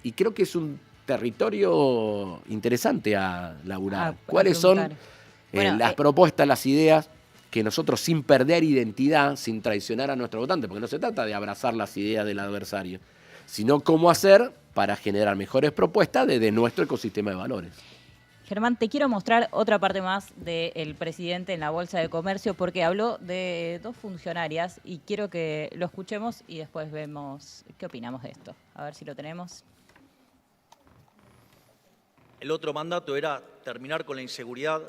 Y creo que es un territorio interesante a laburar. ¿Cuáles son las propuestas, las ideas que nosotros, sin perder identidad, sin traicionar a nuestro votante, porque no se trata de abrazar las ideas del adversario, sino cómo hacer para generar mejores propuestas desde nuestro ecosistema de valores? Germán, te quiero mostrar otra parte más del presidente en la Bolsa de Comercio, porque habló de dos funcionarias y quiero que lo escuchemos y después vemos qué opinamos de esto. A ver si lo tenemos. El otro mandato era terminar con la inseguridad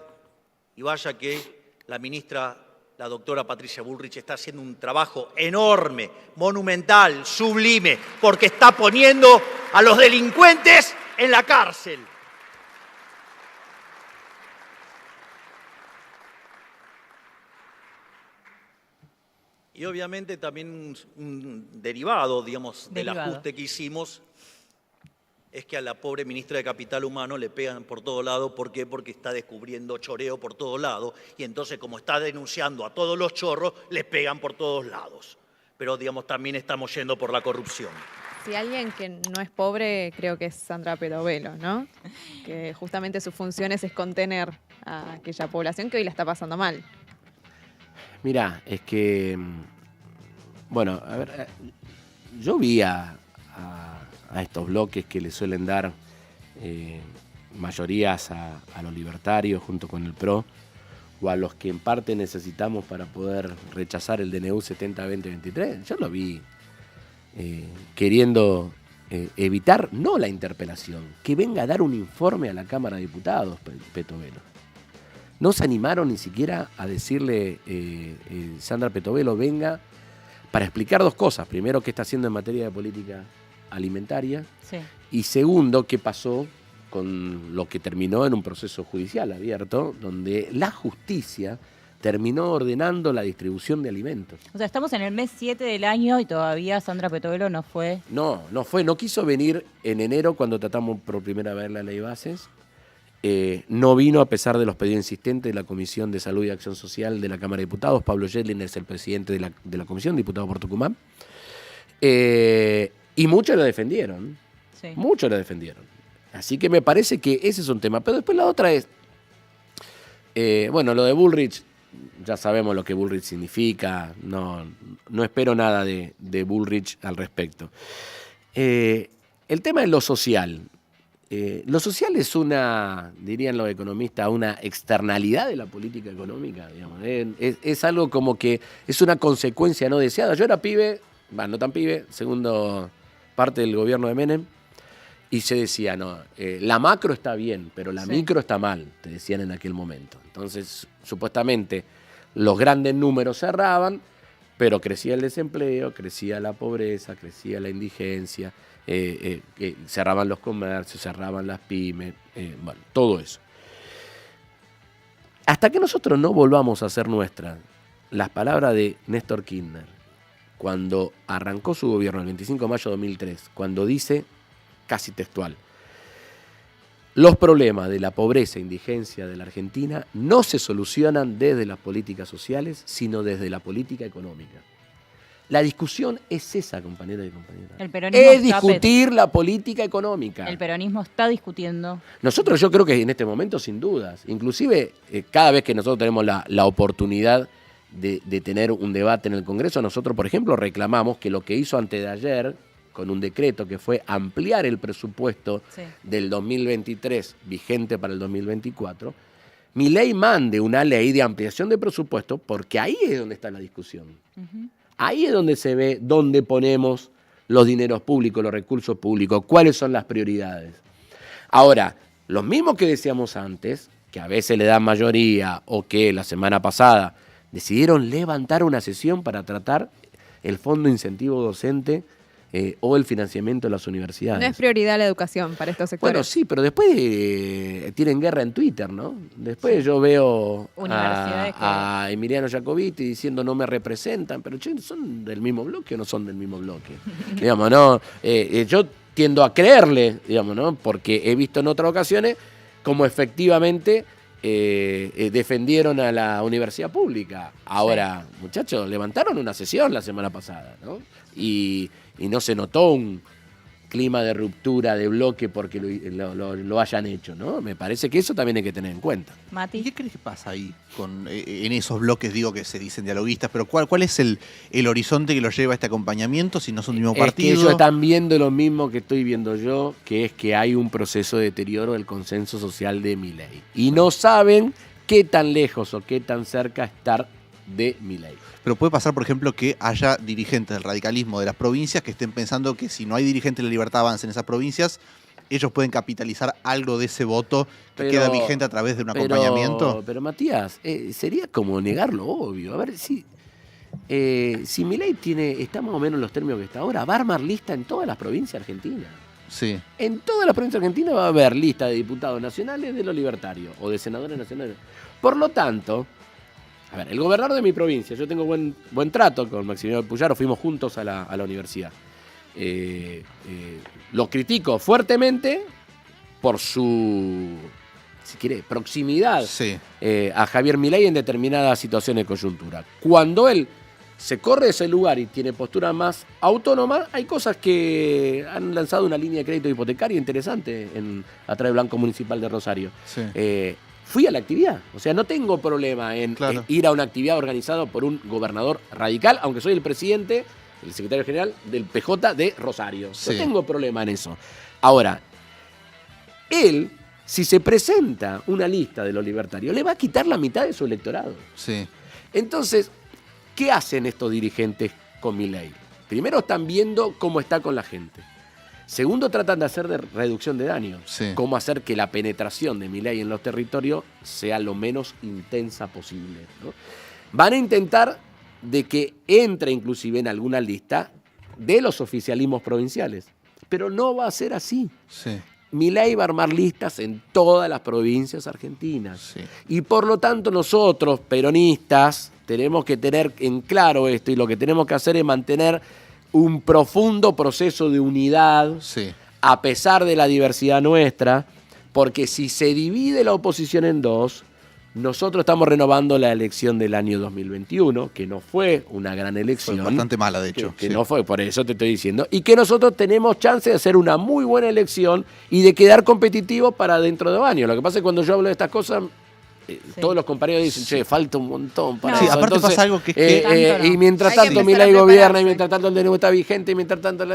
y vaya que la ministra, la doctora Patricia Bullrich, está haciendo un trabajo enorme, monumental, sublime, porque está poniendo a los delincuentes en la cárcel. Y obviamente también un derivado, digamos, del ajuste que hicimos es que a la pobre ministra de Capital Humano le pegan por todo lado. ¿Por qué? Porque está descubriendo choreo por todo lado y entonces, como está denunciando a todos los chorros, les pegan por todos lados. Pero, digamos, también estamos yendo por la corrupción. Si alguien que no es pobre, creo que es Sandra Perovelo, ¿no? Que justamente sus funciones es contener a aquella población que hoy la está pasando mal. Mirá, es que Bueno, a ver, yo vi a estos bloques que le suelen dar mayorías a los libertarios junto con el PRO, o a los que en parte necesitamos para poder rechazar el DNU 70-2023. Yo lo vi queriendo evitar, no la interpelación, que venga a dar un informe a la Cámara de Diputados, Petovelo. No se animaron ni siquiera a decirle, Sandra Petovelo, venga para explicar dos cosas. Primero, qué está haciendo en materia de política alimentaria. Sí. Y segundo, qué pasó con lo que terminó en un proceso judicial abierto, donde la justicia terminó ordenando la distribución de alimentos. O sea, estamos en el mes 7 del año y todavía Sandra Petovelo no fue. No quiso venir en enero cuando tratamos por primera vez la ley bases. No vino a pesar de los pedidos insistentes de la Comisión de Salud y Acción Social de la Cámara de Diputados. Pablo Yedlin es el presidente de la Comisión, diputado por Tucumán. Y muchos lo defendieron. Sí. Muchos lo defendieron. Así que me parece que ese es un tema. Pero después la otra es, lo de Bullrich, ya sabemos lo que Bullrich significa. No espero nada de Bullrich al respecto. El tema es lo social. Lo social es dirían los economistas, una externalidad de la política económica, digamos. Es algo como que es una consecuencia no deseada. Yo era pibe, no tan pibe, segundo parte del gobierno de Menem, y se decía, la macro está bien, pero la micro está mal, te decían en aquel momento. Entonces, supuestamente, los grandes números cerraban, pero crecía el desempleo, crecía la pobreza, crecía la indigencia, cerraban los comercios, cerraban las pymes, todo eso. Hasta que nosotros no volvamos a hacer nuestras las palabras de Néstor Kirchner, cuando arrancó su gobierno el 25 de mayo de 2003, cuando dice, casi textual, los problemas de la pobreza e indigencia de la Argentina no se solucionan desde las políticas sociales, sino desde la política económica. La discusión es esa, compañeros y compañeras. El peronismo es discutir la política económica. El peronismo está discutiendo. Nosotros, yo creo que en este momento, sin dudas, inclusive cada vez que nosotros tenemos la oportunidad de tener un debate en el Congreso, nosotros, por ejemplo, reclamamos que lo que hizo antes de ayer, con un decreto que fue ampliar el presupuesto del 2023 vigente para el 2024, Milei mande una ley de ampliación de presupuesto, porque ahí es donde está la discusión. Uh-huh. Ahí es donde se ve dónde ponemos los dineros públicos, los recursos públicos, cuáles son las prioridades. Ahora, los mismos que decíamos antes, que a veces le dan mayoría o que la semana pasada decidieron levantar una sesión para tratar el Fondo Incentivo Docente o el financiamiento de las universidades. No es prioridad la educación para estos sectores. Bueno, sí, pero después tienen guerra en Twitter, ¿no? Después yo veo a Emiliano Jacobiti diciendo no me representan, pero ¿son del mismo bloque o no son del mismo bloque? Digamos, ¿no? Yo tiendo a creerle, digamos, ¿no? Porque he visto en otras ocasiones cómo efectivamente defendieron a la universidad pública. Ahora, muchachos, levantaron una sesión la semana pasada, ¿no? Y no se notó un clima de ruptura de bloque porque lo hayan hecho, ¿no? Me parece que eso también hay que tener en cuenta. Mati. ¿Y qué crees que pasa ahí en esos bloques, digo, que se dicen dialoguistas, pero cuál es el horizonte que los lleva a este acompañamiento si no son del mismo partido? Es que ellos están viendo lo mismo que estoy viendo yo, que es que hay un proceso de deterioro del consenso social de Milei. Y no saben qué tan lejos o qué tan cerca estar de Milei. Pero puede pasar, por ejemplo, que haya dirigentes del radicalismo de las provincias que estén pensando que si no hay dirigentes de la Libertad Avanza en esas provincias, ellos pueden capitalizar algo de ese voto que queda vigente a través de un acompañamiento. Pero Matías, sería como negar lo obvio. A ver, si Milei está más o menos en los términos que está ahora, va a armar lista en todas las provincias argentinas. Sí. En todas las provincias argentinas va a haber lista de diputados nacionales de los libertarios o de senadores nacionales. Por lo tanto, a ver, el gobernador de mi provincia, yo tengo buen trato con Maximiliano Puyaro, fuimos juntos a la universidad. Lo critico fuertemente por su, si quiere, proximidad a Javier Milei en determinadas situaciones de coyuntura. Cuando él se corre de ese lugar y tiene postura más autónoma, hay cosas que han lanzado una línea de crédito hipotecaria interesante a través del Banco Municipal de Rosario. Sí. fui a la actividad. O sea, no tengo problema en ir a una actividad organizada por un gobernador radical, aunque soy el presidente, el secretario general del PJ de Rosario. Sí. No tengo problema en eso. Ahora, él, si se presenta una lista de los libertarios, le va a quitar la mitad de su electorado. Sí. Entonces, ¿qué hacen estos dirigentes con Milei? Primero, están viendo cómo está con la gente. Segundo, tratan de hacer de reducción de daño. Sí. Cómo hacer que la penetración de Milei en los territorios sea lo menos intensa posible, ¿no? Van a intentar de que entre inclusive en alguna lista de los oficialismos provinciales. Pero no va a ser así. Sí. Milei va a armar listas en todas las provincias argentinas. Sí. Y por lo tanto nosotros, peronistas, tenemos que tener en claro esto y lo que tenemos que hacer es mantener un profundo proceso de unidad, a pesar de la diversidad nuestra, porque si se divide la oposición en dos, nosotros estamos renovando la elección del año 2021, que no fue una gran elección. Fue bastante mala, de hecho. Que no fue, por eso te estoy diciendo. Y que nosotros tenemos chance de hacer una muy buena elección y de quedar competitivos para dentro de 2 años. Lo que pasa es que cuando yo hablo de estas cosas, todos los compañeros dicen, che, falta un montón para eso. Aparte entonces, pasa algo que es y mientras tanto Milei gobierna, y mientras tanto el DNU está vigente, y mientras tanto...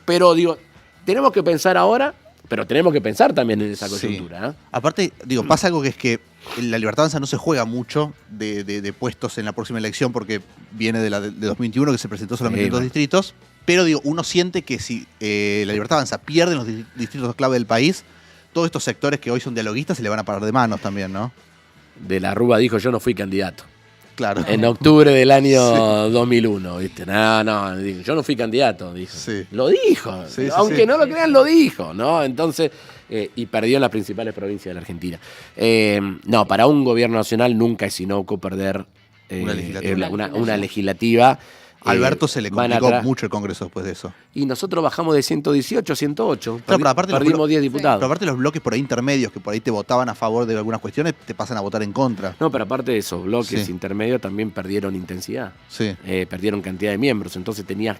pero digo, tenemos que pensar ahora, pero tenemos que pensar también en esa coyuntura. ¿Eh? Aparte, digo, pasa algo que es que la Libertad Avanza no se juega mucho de puestos en la próxima elección porque viene de 2021, que se presentó solamente en 2 distritos. Pero digo, uno siente que si la Libertad Avanza pierde en los distritos clave del país, todos estos sectores que hoy son dialoguistas se le van a parar de manos también, ¿no? De la Rúa dijo, yo no fui candidato. Claro. En octubre del año 2001, ¿viste? No, yo no fui candidato, dijo. Sí. Lo dijo. Sí, aunque no lo crean, lo dijo, ¿no? Entonces, y perdió en las principales provincias de la Argentina. No, para un gobierno nacional nunca es inocuo perder una legislativa. Alberto se le complicó mucho el Congreso después de eso. Y nosotros bajamos de 118 a 108. Claro, pero aparte perdimos 10 diputados. Pero aparte los bloques por ahí intermedios, que por ahí te votaban a favor de algunas cuestiones, te pasan a votar en contra. No, pero aparte de esos bloques intermedios también perdieron intensidad. Sí. Perdieron cantidad de miembros. Entonces tenías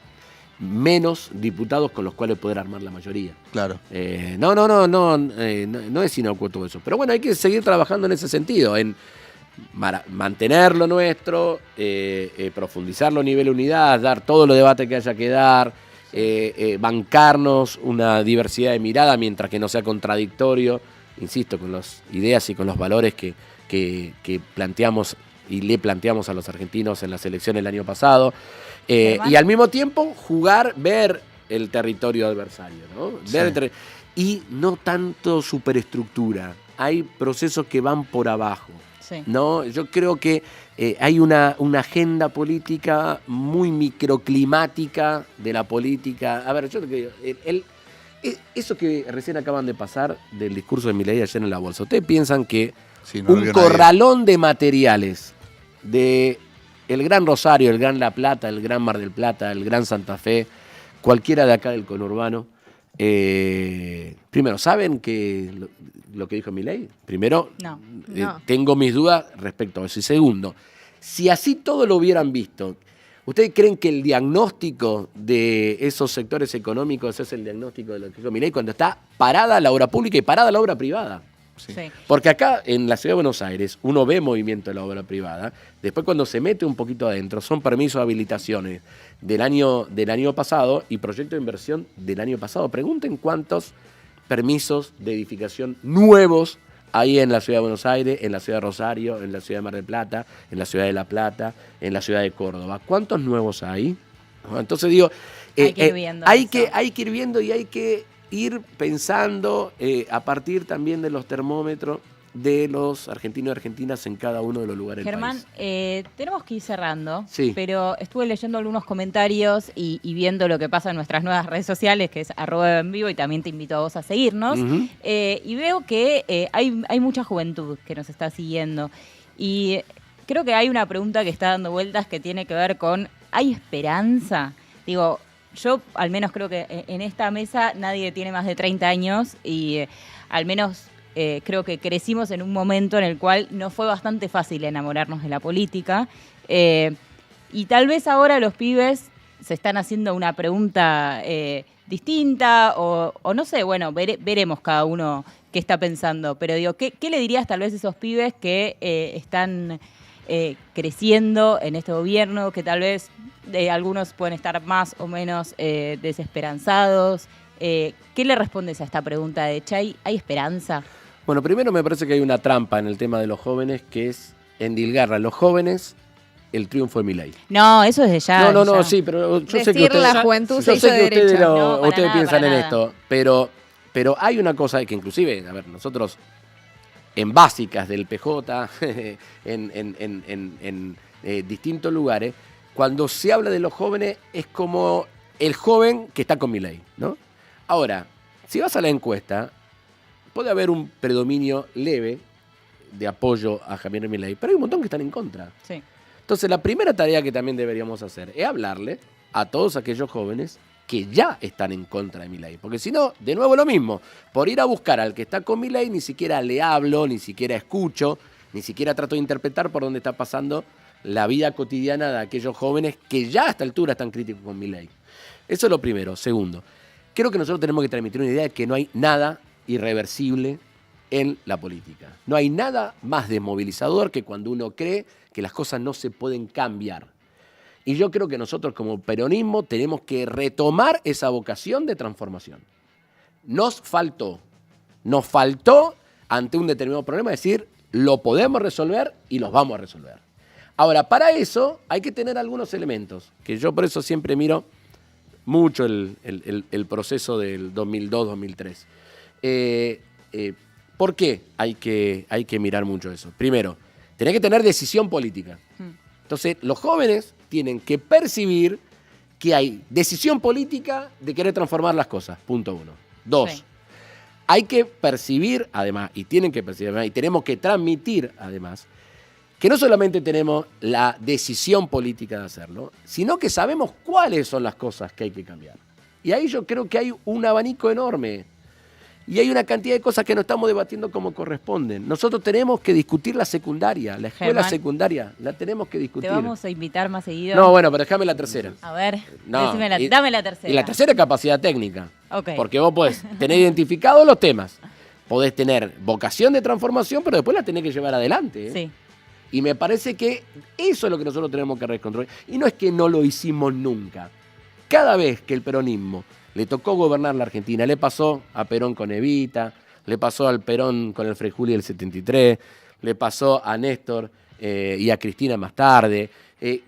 menos diputados con los cuales poder armar la mayoría. Claro. No es inocuo todo eso. Pero bueno, hay que seguir trabajando en ese sentido, en mantener lo nuestro, profundizarlo a nivel unidad, dar todo lo debate que haya que dar, bancarnos una diversidad de mirada mientras que no sea contradictorio, insisto, con las ideas y con los valores que planteamos y le planteamos a los argentinos en las elecciones del año pasado, y al mismo tiempo ver el territorio adversario, ¿no? Y no tanto superestructura, hay procesos que van por abajo. Sí. No, yo creo que hay una agenda política muy microclimática de la política. A ver, yo te digo, eso que recién acaban de pasar del discurso de Milei ayer en la bolsa, ¿ustedes piensan que un corralón de materiales de el Gran Rosario, el Gran La Plata, el Gran Mar del Plata, el Gran Santa Fe, cualquiera de acá del conurbano, primero, ¿saben lo que dijo Milei? Primero, no. Tengo mis dudas respecto a eso. Y segundo, si así todo lo hubieran visto, ¿ustedes creen que el diagnóstico de esos sectores económicos es el diagnóstico de lo que dijo Milei cuando está parada la obra pública y parada la obra privada? Sí. Porque acá en la Ciudad de Buenos Aires uno ve movimiento de la obra privada, después cuando se mete un poquito adentro son permisos de habilitaciones del año pasado y proyecto de inversión del año pasado. Pregunten cuántos permisos de edificación nuevos hay en la Ciudad de Buenos Aires, en la Ciudad de Rosario, en la Ciudad de Mar del Plata, en la Ciudad de La Plata, en la Ciudad de Córdoba. ¿Cuántos nuevos hay? Entonces digo, hay que ir viendo y hay que ir pensando a partir también de los termómetros de los argentinos y argentinas en cada uno de los lugares Germán, del país. Tenemos que ir cerrando, pero estuve leyendo algunos comentarios y viendo lo que pasa en nuestras nuevas redes sociales, que es @envivo, y también te invito a vos a seguirnos. Y veo que hay mucha juventud que nos está siguiendo. Y creo que hay una pregunta que está dando vueltas que tiene que ver con, ¿hay esperanza? Digo, yo al menos creo que en esta mesa nadie tiene más de 30 años y al menos creo que crecimos en un momento en el cual no fue bastante fácil enamorarnos de la política. Y tal vez ahora los pibes se están haciendo una pregunta distinta o no sé, bueno, veremos cada uno qué está pensando, pero digo, ¿qué le dirías tal vez a esos pibes que están creciendo en este gobierno, que tal vez algunos pueden estar más o menos desesperanzados? ¿Qué le respondes a esta pregunta de Chay? ¿Hay esperanza? Bueno, primero me parece que hay una trampa en el tema de los jóvenes, que es endilgar a los jóvenes el triunfo de Milei. No, eso es de ya. No, sí, pero yo sé que ustedes, la juventud se hizo ustedes, derecha. ustedes piensan en esto, pero hay una cosa que inclusive, a ver, nosotros en básicas del PJ, en distintos lugares, cuando se habla de los jóvenes es como el joven que está con Milei, ¿no? Ahora, si vas a la encuesta, puede haber un predominio leve de apoyo a Javier Milei, pero hay un montón que están en contra. Sí. Entonces, la primera tarea que también deberíamos hacer es hablarle a todos aquellos jóvenes que ya están en contra de Milei. Porque si no, de nuevo lo mismo. Por ir a buscar al que está con Milei, ni siquiera le hablo, ni siquiera escucho, ni siquiera trato de interpretar por dónde está pasando la vida cotidiana de aquellos jóvenes que ya a esta altura están críticos con Milei. Eso es lo primero. Segundo, creo que nosotros tenemos que transmitir una idea de que no hay nada irreversible en la política. No hay nada más desmovilizador que cuando uno cree que las cosas no se pueden cambiar. Y yo creo que nosotros como peronismo tenemos que retomar esa vocación de transformación. Nos faltó ante un determinado problema decir, lo podemos resolver y los vamos a resolver. Ahora, para eso hay que tener algunos elementos, que yo por eso siempre miro mucho el proceso del 2002-2003. ¿Por qué hay que mirar mucho eso? Primero, tenés que tener decisión política. Entonces, los jóvenes tienen que percibir que hay decisión política de querer transformar las cosas. Punto 1. 2. Sí. Hay que percibir, además, y tienen que percibir, además, y tenemos que transmitir, además, que no solamente tenemos la decisión política de hacerlo, sino que sabemos cuáles son las cosas que hay que cambiar. Y ahí yo creo que hay un abanico enorme. Y hay una cantidad de cosas que no estamos debatiendo como corresponden. Nosotros tenemos que discutir la secundaria, la escuela secundaria, la tenemos que discutir. ¿Te vamos a invitar más seguido? No, bueno, pero déjame la tercera. A ver, dame la tercera. Y la tercera es capacidad técnica. Okay. Porque vos podés tener identificados los temas, podés tener vocación de transformación, pero después la tenés que llevar adelante. Sí. Y me parece que eso es lo que nosotros tenemos que reconstruir. Y no es que no lo hicimos nunca. Cada vez que el peronismo le tocó gobernar la Argentina, le pasó a Perón con Evita, le pasó al Perón con el Frei Juli del 73, le pasó a Néstor y a Cristina más tarde.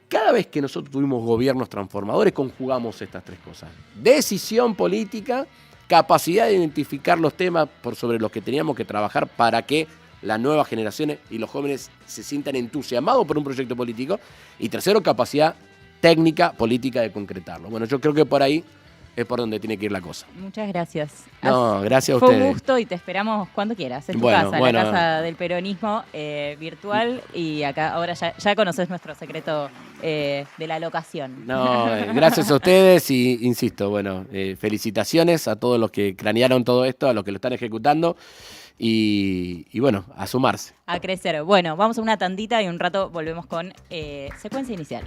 Cada vez que nosotros tuvimos gobiernos transformadores, conjugamos estas tres cosas. Decisión política, capacidad de identificar los temas sobre los que teníamos que trabajar para que las nuevas generaciones y los jóvenes se sientan entusiasmados por un proyecto político. Y tercero, capacidad técnica, política de concretarlo. Bueno, yo creo que por ahí es por donde tiene que ir la cosa. Muchas gracias. No, gracias a ustedes. ustedes. Fue un gusto y te esperamos cuando quieras. Es tu casa, la casa del peronismo virtual. Y acá ahora ya conoces nuestro secreto de la locación. No, gracias a ustedes y insisto, bueno, felicitaciones a todos los que cranearon todo esto, a los que lo están ejecutando. Y bueno, a sumarse. A crecer. Bueno, vamos a una tandita y un rato volvemos con secuencia inicial.